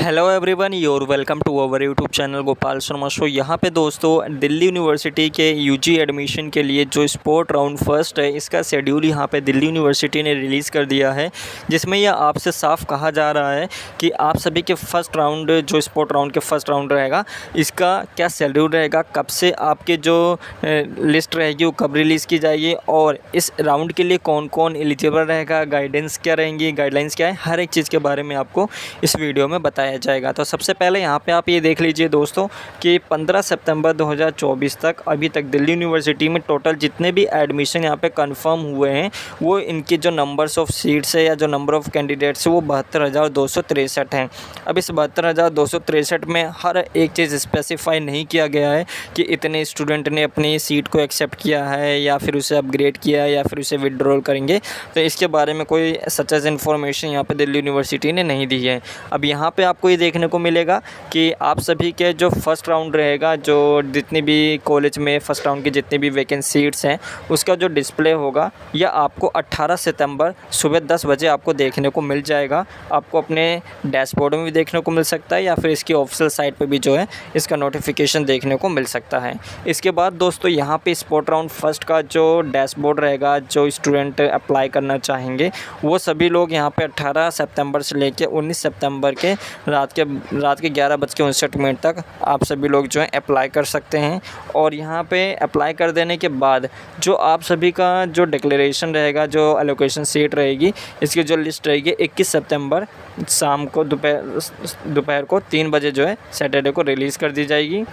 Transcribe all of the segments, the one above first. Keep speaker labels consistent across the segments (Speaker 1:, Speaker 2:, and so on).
Speaker 1: Hello everyone, your welcome to our YouTube channel Gopal Sharma show. यहाँ पे दोस्तों दिल्ली यूनिवर्सिटी के यूजी एडमिशन के लिए जो स्पोर्ट राउंड फर्स्ट है, इसका शेड्यूल यहाँ पे दिल्ली यूनिवर्सिटी ने रिलीज़ कर दिया है, जिसमें यह आपसे साफ कहा जा रहा है कि आप सभी के फर्स्ट राउंड जो स्पोर्ट राउंड के फर्स्ट राउंड रहेगा, इसका क्या शेड्यूल रहेगा, कब से आपके जो लिस्ट रहेगी वो कब रिलीज़ की जाएगी और इस राउंड के लिए कौन कौन एलिजिबल रहेगा, गाइडेंस क्या रहेंगी, गाइडलाइंस क्या है, हर एक चीज़ के बारे में आपको इस वीडियो में बताया जाएगा। तो सबसे पहले यहाँ पे आप ये देख लीजिए दोस्तों कि 15 सितंबर 2024 तक अभी तक दिल्ली यूनिवर्सिटी में टोटल जितने भी एडमिशन यहाँ पे कंफर्म हुए हैं, वो इनके जो नंबर्स ऑफ सीट्स है या जो नंबर ऑफ कैंडिडेट्स है वो 72,263 हैं। अब इस 72,263 में हर एक चीज़ स्पेसिफाई नहीं किया गया है कि इतने स्टूडेंट ने अपनी सीट को एक्सेप्ट किया है या फिर उसे अपग्रेड किया है या फिर उसे विड्रॉल करेंगे। तो इसके बारे में कोई सच एज इन्फॉर्मेशन यहाँ पे दिल्ली यूनिवर्सिटी ने नहीं दी है। अब यहाँ पे आपको ये देखने को मिलेगा कि आप सभी के जो फर्स्ट राउंड रहेगा, जो जितनी भी कॉलेज में फर्स्ट राउंड की जितनी भी वैकेंट सीट्स हैं, उसका जो डिस्प्ले होगा यह आपको 18 सितंबर सुबह 10 बजे आपको देखने को मिल जाएगा। आपको अपने डैशबोर्ड में भी देखने को मिल सकता है या फिर इसकी ऑफिशियल साइट पे भी जो है इसका नोटिफिकेशन देखने को मिल सकता है। इसके बाद दोस्तों यहाँ पे स्पोर्ट राउंड फर्स्ट का जो डैशबोर्ड रहेगा, जो स्टूडेंट अप्लाई करना चाहेंगे वो सभी लोग यहाँ पे 18 सितंबर से लेकर 19 सितंबर के रात के 11:59 तक आप सभी लोग जो है अप्लाई कर सकते हैं। और यहाँ पे अप्लाई कर देने के बाद जो आप सभी का जो डिक्लेरेशन रहेगा, जो एलोकेशन सीट रहेगी, इसकी जो लिस्ट रहेगी 21 सितंबर शाम को दोपहर को 3 बजे जो है सैटरडे को रिलीज़ कर दी जाएगी।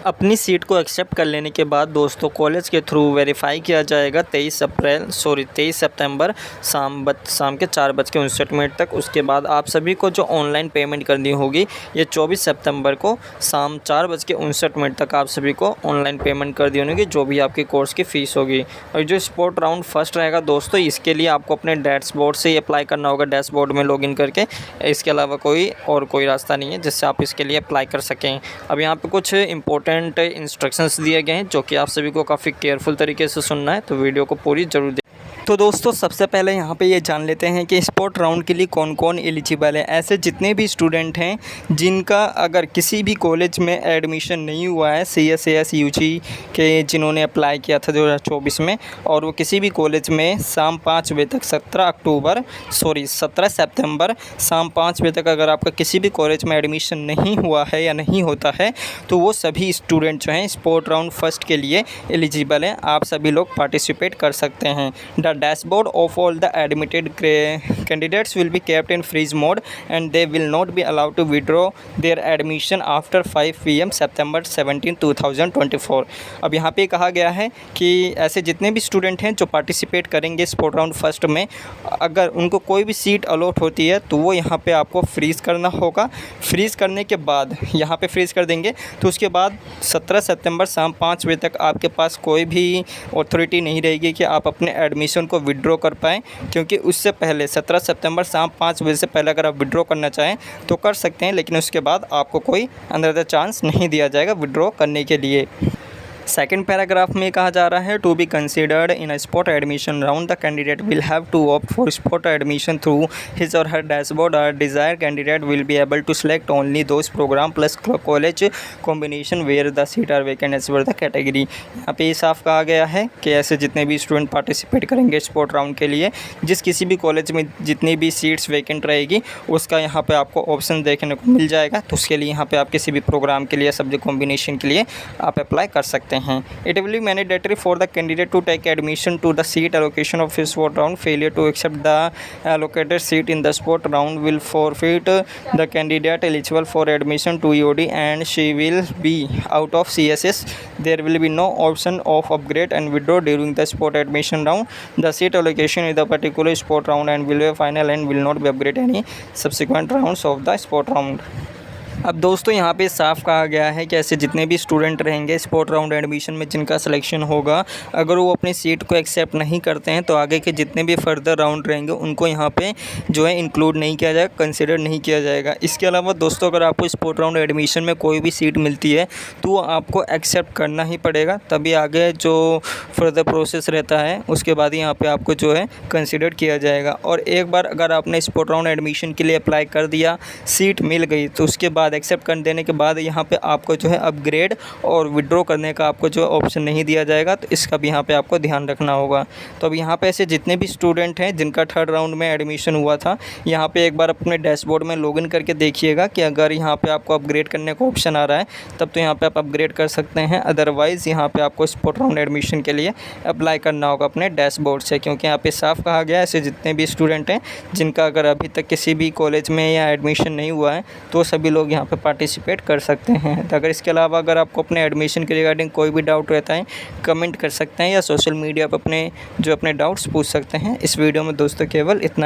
Speaker 1: अपनी सीट को एक्सेप्ट कर लेने के बाद दोस्तों कॉलेज के थ्रू वेरीफाई किया जाएगा 23 सितंबर शाम के 4:59 तक। उसके बाद आप सभी को जो ऑनलाइन पेमेंट करनी होगी ये 24 सितंबर को शाम 4:59 तक आप सभी को ऑनलाइन पेमेंट कर दी होगी, जो भी आपकी कोर्स की फ़ीस होगी। और जो स्पोर्ट राउंड फर्स्ट रहेगा दोस्तों, इसके लिए आपको अपने डैशबोर्ड से ही अप्लाई करना होगा, डैशबोर्ड में लॉगिन करके। इसके अलावा कोई रास्ता नहीं है जिससे आप इसके लिए अप्लाई कर सकें। अब यहाँ पर कुछ इंपॉर्टेंट इंस्ट्रक्शंस दिए गए हैं जो कि आप सभी को काफ़ी केयरफुल तरीके से सुनना है, तो वीडियो को पूरी जरूर देखें। तो दोस्तों सबसे पहले यहाँ पे ये जान लेते हैं कि स्पोर्ट राउंड के लिए कौन कौन एलिजिबल है। ऐसे जितने भी स्टूडेंट हैं जिनका अगर किसी भी कॉलेज में एडमिशन नहीं हुआ है, CSAS UG के जिन्होंने अप्लाई किया था 2024 में, और वो किसी भी कॉलेज में शाम 5 बजे तक 17 सितंबर शाम 5 बजे तक अगर आपका किसी भी कॉलेज में एडमिशन नहीं हुआ है या नहीं होता है, तो वो सभी स्टूडेंट जो हैं स्पोर्ट राउंड फर्स्ट के लिए एलिजिबल हैं। आप सभी लोग पार्टिसिपेट कर सकते हैं। The dashboard of all the admitted candidates will be kept in freeze mode and they will not be allowed to withdraw their admission after 5 PM September 17, 2024। अब यहाँ पे कहा गया है कि ऐसे जितने भी स्टूडेंट हैं जो पार्टिसिपेट करेंगे स्पोर्ट राउंड फर्स्ट में, अगर उनको कोई भी सीट अलॉट होती है तो वो यहाँ पे आपको फ्रीज़ करना होगा। फ्रीज़ करने के बाद यहाँ पे फ्रीज़ कर देंगे तो उसके बाद 17 सितंबर शाम 5 बजे तक आपके पास कोई भी अथॉरिटी नहीं रहेगी कि आप अपने एडमिशन को विड्रॉ कर पाएँ, क्योंकि उससे पहले 17 सितंबर शाम 5 बजे से पहले अगर आप विड्रॉ करना चाहें तो कर सकते हैं, लेकिन उसके बाद आपको कोई अंदर चांस नहीं दिया जाएगा विड्रॉ करने के लिए। सेकेंड पैराग्राफ में कहा जा रहा है, to be considered in a spot admission round the candidate will have to opt for spot admission through his और हर डैशबोर्ड। और desire candidate will be able to select only those program plus college combination where the seat are vacant as per the category. यहाँ पे साफ कहा गया है कि ऐसे जितने भी स्टूडेंट पार्टिसिपेट करेंगे स्पोर्ट राउंड के लिए, जिस किसी भी कॉलेज में जितनी भी सीट्स वैकेंट रहेगी उसका यहाँ पे आपको ऑप्शन देखने को मिल जाएगा। तो उसके लिए यहाँ पे आप किसी भी प्रोग्राम के लिए, सब्जेक्ट कॉम्बिनेशन के लिए आप अप्लाई कर सकते हैं। It will be mandatory for the candidate to take admission to the seat allocation of his sport round. Failure to accept the allocated seat in the sport round will forfeit the candidate eligible for admission to EOD and she will be out of CSS. There will be no option of upgrade and withdraw during the sport admission round. The seat allocation in the particular sport round and will be final and will not be upgraded any subsequent rounds of the sport round. अब दोस्तों यहाँ पे साफ कहा गया है कि ऐसे जितने भी स्टूडेंट रहेंगे स्पोर्ट राउंड एडमिशन में जिनका सिलेक्शन होगा, अगर वो अपनी सीट को एक्सेप्ट नहीं करते हैं तो आगे के जितने भी फर्दर राउंड रहेंगे उनको यहाँ पे जो है इंक्लूड नहीं किया जाएगा, कंसिडर नहीं किया जाएगा। इसके अलावा दोस्तों अगर आपको स्पोर्ट राउंड एडमिशन में कोई भी सीट मिलती है तो वो आपको एक्सेप्ट करना ही पड़ेगा, तभी आगे जो फर्दर प्रोसेस रहता है उसके बाद ही यहाँ पर आपको जो है कंसिडर किया जाएगा। और एक बार अगर आपने स्पोर्ट राउंड एडमिशन के लिए अप्लाई कर दिया, सीट मिल गई, तो उसके बाद एक्सेप्ट कर देने के बाद यहाँ पे आपको जो है अपग्रेड और विड्रॉ करने का आपको जो ऑप्शन नहीं दिया जाएगा, तो इसका भी यहाँ पे आपको ध्यान रखना होगा। तो अब यहाँ पे ऐसे जितने भी स्टूडेंट हैं जिनका थर्ड राउंड में एडमिशन हुआ था, यहाँ पे एक बार अपने डैशबोर्ड में लॉगिन करके देखिएगा कि अगर यहाँ पे आपको अपग्रेड करने का ऑप्शन आ रहा है तब तो यहाँ पे आप अपग्रेड कर सकते हैं, अदरवाइज़ यहाँ पे आपको स्पोर्ट राउंड एडमिशन के लिए अप्लाई करना होगा अपने डैशबोर्ड से, क्योंकि यहाँ पे साफ कहा गया है ऐसे जितने भी स्टूडेंट हैं जिनका अगर अभी तक किसी भी कॉलेज में या एडमिशन नहीं हुआ है तो सभी लोग यहाँ पे पार्टिसिपेट कर सकते हैं। तो अगर इसके अलावा अगर आपको अपने एडमिशन के रिगार्डिंग कोई भी डाउट रहता है कमेंट कर सकते हैं या सोशल मीडिया पर अपने डाउट्स पूछ सकते हैं। इस वीडियो में दोस्तों केवल इतना।